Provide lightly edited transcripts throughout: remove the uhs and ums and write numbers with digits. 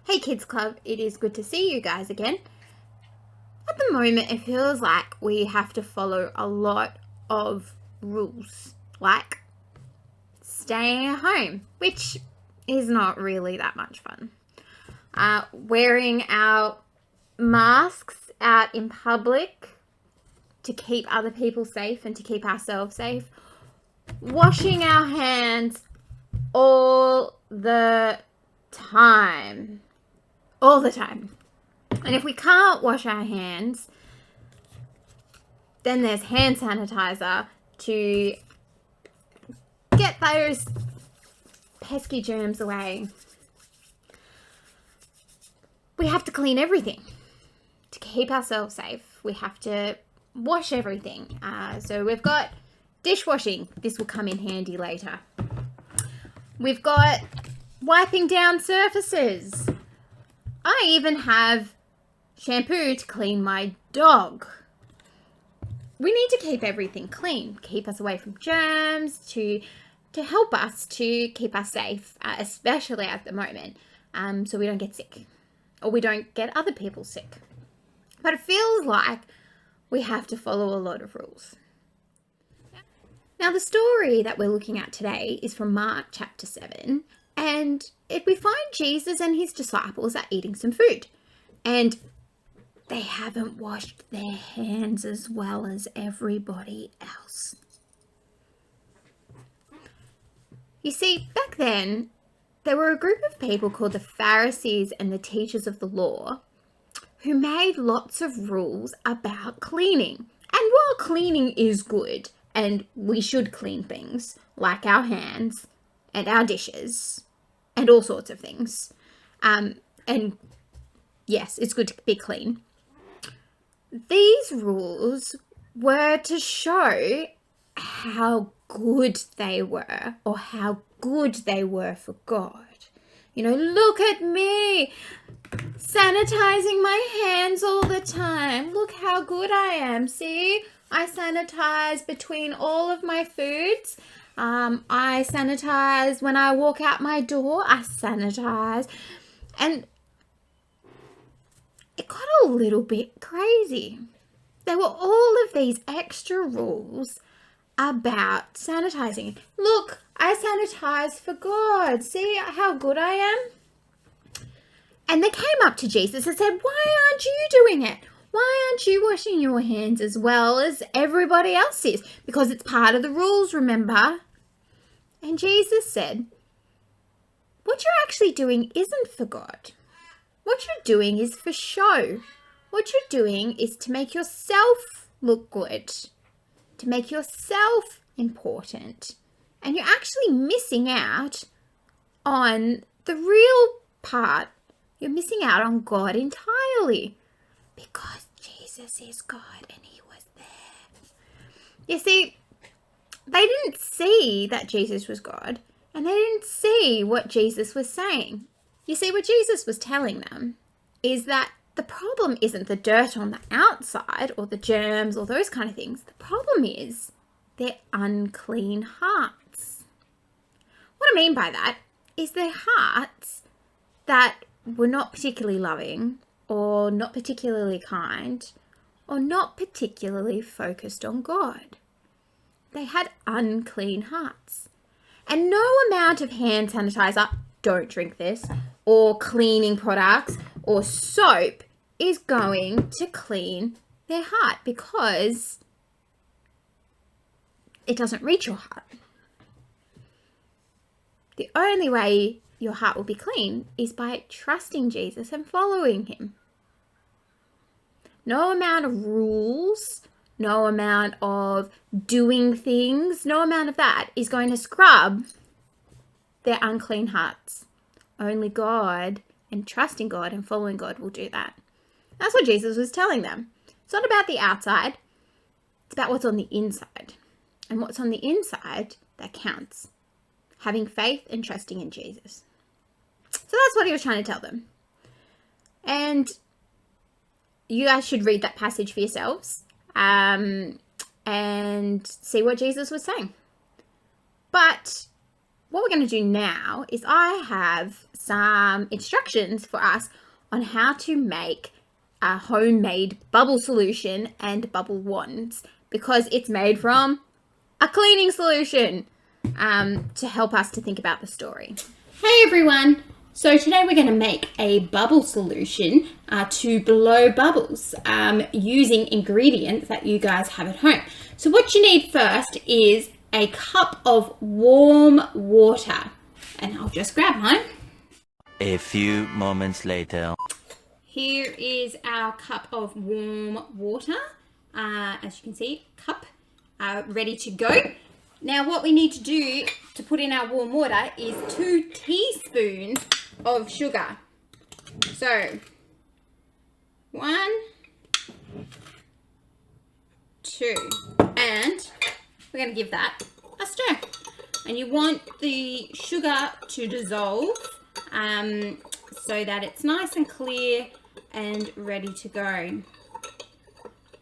Hey Kids Club, it is good to see you guys again. At the moment, it feels like we have to follow a lot of rules, like staying at home, which is not really that much fun. Wearing our masks out in public to keep other people safe and to keep ourselves safe. Washing our hands all the time. All the time. And if we can't wash our hands, then there's hand sanitizer to get those pesky germs away. We have to clean everything to keep ourselves safe. We have to wash everything. So we've got dishwashing. This will come in handy later. We've got wiping down surfaces. I even have shampoo to clean my dog. We need to keep everything clean, keep us away from germs, to help us to keep us safe, especially at the moment, so we don't get sick or we don't get other people sick. But it feels like we have to follow a lot of rules. Now, the story that we're looking at today is from Mark chapter 7, and we find Jesus and his disciples are eating some food, and they haven't washed their hands as well as everybody else. You see, back then, there were a group of people called the Pharisees and the teachers of the law who made lots of rules about cleaning. And while cleaning is good, and we should clean things like our hands and our dishes and all sorts of things, and yes, it's good to be clean. These rules were to show how good they were, or how good they were for God. You know, look at me, sanitizing my hands all the time. Look how good I am. See, I sanitize between all of my foods. I sanitize when I walk out my door. I sanitize. And it got a little bit crazy. There were all of these extra rules about sanitizing. Look, I sanitize for God. See how good I am? And they came up to Jesus and said, why aren't you doing it? Why aren't you washing your hands as well as everybody else is? Because it's part of the rules, remember? And Jesus said, what you're actually doing isn't for God. What you're doing is for show. What you're doing is to make yourself look good, to make yourself important. And you're actually missing out on the real part. You're missing out on God entirely, because Jesus is God and he was there. You see, they didn't see that Jesus was God, and they didn't see what Jesus was saying. You see, what Jesus was telling them is that the problem isn't the dirt on the outside or the germs or those kind of things. The problem is their unclean hearts. What I mean by that is their hearts that were not particularly loving, or not particularly kind, or not particularly focused on God. They had unclean hearts. And no amount of hand sanitizer, don't drink this, or cleaning products or soap is going to clean their heart, because it doesn't reach your heart. The only way your heart will be clean is by trusting Jesus and following him. No amount of rules, no amount of doing things, no amount of that is going to scrub their unclean hearts. Only God and trusting God and following God will do that. That's what Jesus was telling them. It's not about the outside. It's about what's on the inside. And what's on the inside, that counts. Having faith and trusting in Jesus. So that's what he was trying to tell them. And you guys should read that passage for yourselves and see what Jesus was saying. But what we're going to do now is I have some instructions for us on how to make a homemade bubble solution and bubble wands, because it's made from a cleaning solution, to help us to think about the story. Hey everyone! So today we're going to make a bubble solution to blow bubbles using ingredients that you guys have at home. So what you need first is a cup of warm water, and I'll just grab mine. A few moments later. Here is our cup of warm water. As you can see, cup ready to go. Now what we need to do to put in our warm water is 2 teaspoons of sugar. So 1, 2, and we're going to give that a stir. And you want the sugar to dissolve so that it's nice and clear and ready to go.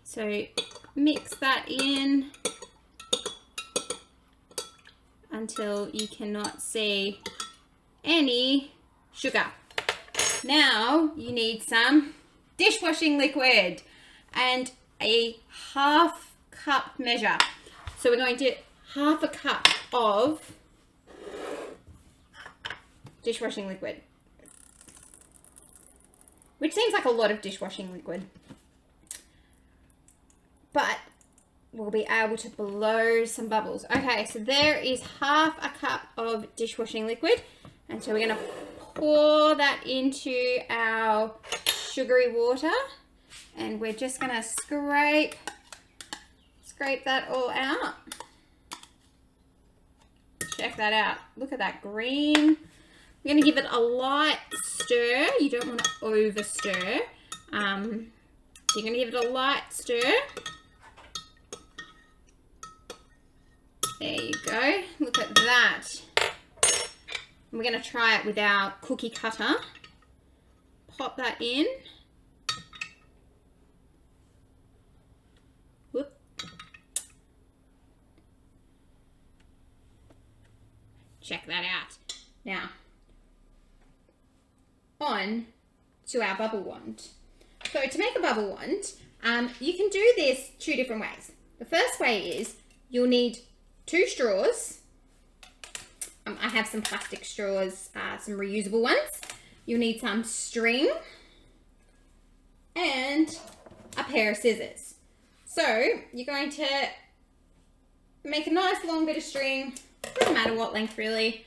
So mix that in until you cannot see any sugar. Now you need some dishwashing liquid and a 1/2 cup measure. So we're going to 1/2 cup of dishwashing liquid, which seems like a lot of dishwashing liquid, but we'll be able to blow some bubbles. Okay, so there is 1/2 cup of dishwashing liquid, and so we're going to pour that into our sugary water, and we're just going to scrape that all out. Check that out. Look at that green. We're going to give it a light stir. You don't want to over stir. So you're going to give it a light stir. There you go. Look at that. We're going to try it with our cookie cutter. Pop that in. Whoop. Check that out. Now, on to our bubble wand. So to make a bubble wand, you can do this 2 different ways. The first way is you'll need 2 straws. I have some plastic straws, some reusable ones. You'll need some string and a pair of scissors. So you're going to make a nice long bit of string, doesn't matter what length really,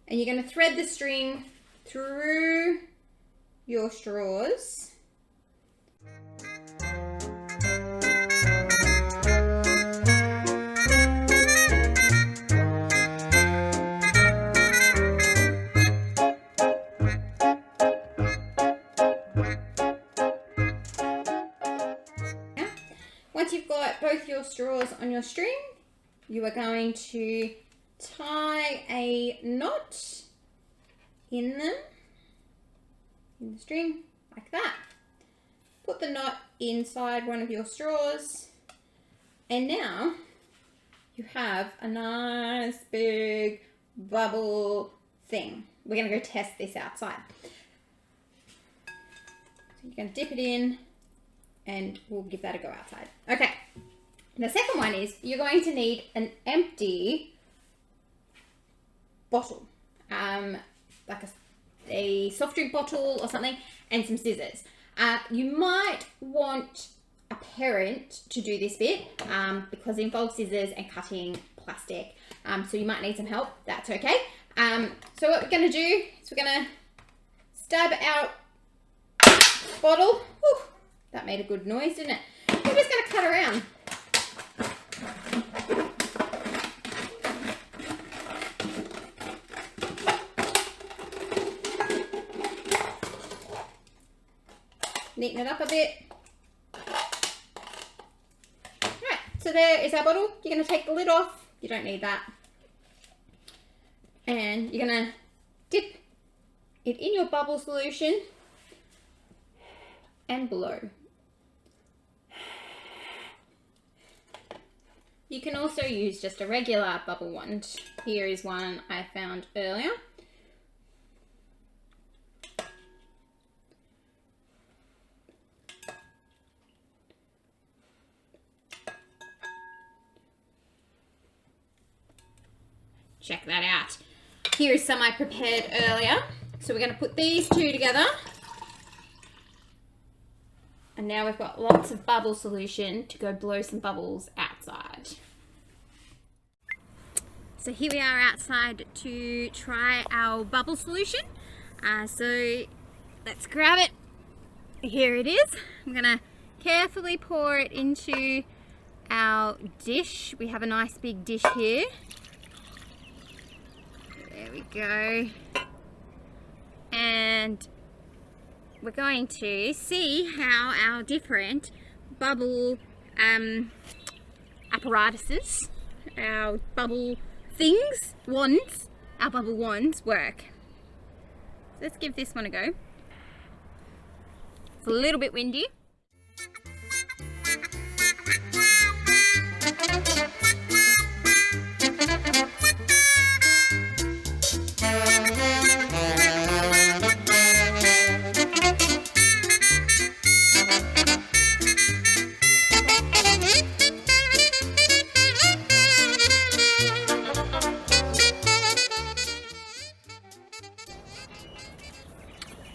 and you're going to thread the string through your straws. Once you've got both your straws on your string, you are going to tie a knot in them, in the string, like that. Put the knot inside one of your straws, and now you have a nice big bubble thing. We're going to go test this outside. So you're going to dip it in, and we'll give that a go outside. Okay, the second one is you're going to need an empty bottle, like a soft drink bottle or something, and some scissors. You might want a parent to do this bit because it involves scissors and cutting plastic, so you might need some help. That's okay. So what we're going to do is we're going to stab our bottle. Whew, that made a good noise, didn't it? We're just going to cut around. Neaten it up a bit. Right, so there is our bottle. You're going to take the lid off. You don't need that. And you're going to dip it in your bubble solution and blow. You can also use just a regular bubble wand. Here is one I found earlier. Check that out. Here is some I prepared earlier. So we're going to put these two together. And now we've got lots of bubble solution to go blow some bubbles outside. So here we are outside to try our bubble solution. So let's grab it. Here it is. I'm going to carefully pour it into our dish. We have a nice big dish here. There we go. And we're going to see how our different bubble apparatuses, our bubble things, wands, our bubble wands work. Let's give this one a go. It's a little bit windy.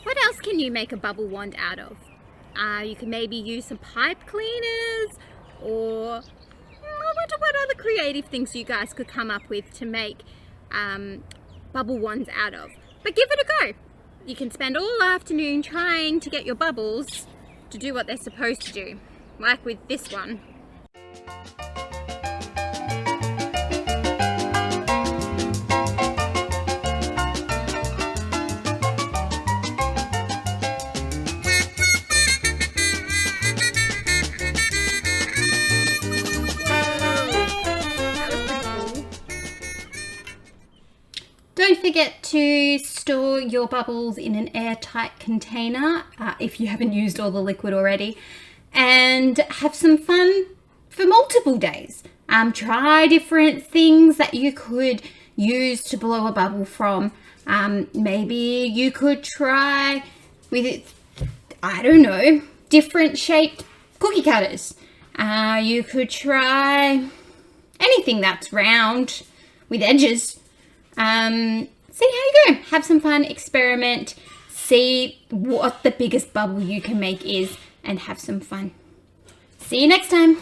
What else can you make a bubble wand out of? You can maybe use some pipe cleaners, or I wonder what other creative things you guys could come up with to make bubble wands out of. But give it a go. You can spend all afternoon trying to get your bubbles to do what they're supposed to do, like with this one. Don't forget to store your bubbles in an airtight container if you haven't used all the liquid already, and have some fun for multiple days. Try different things that you could use to blow a bubble from. Maybe you could try with, I don't know, different shaped cookie cutters. You could try anything that's round with edges. See how you go. Have some fun, experiment, see what the biggest bubble you can make is, and have some fun. See you next time.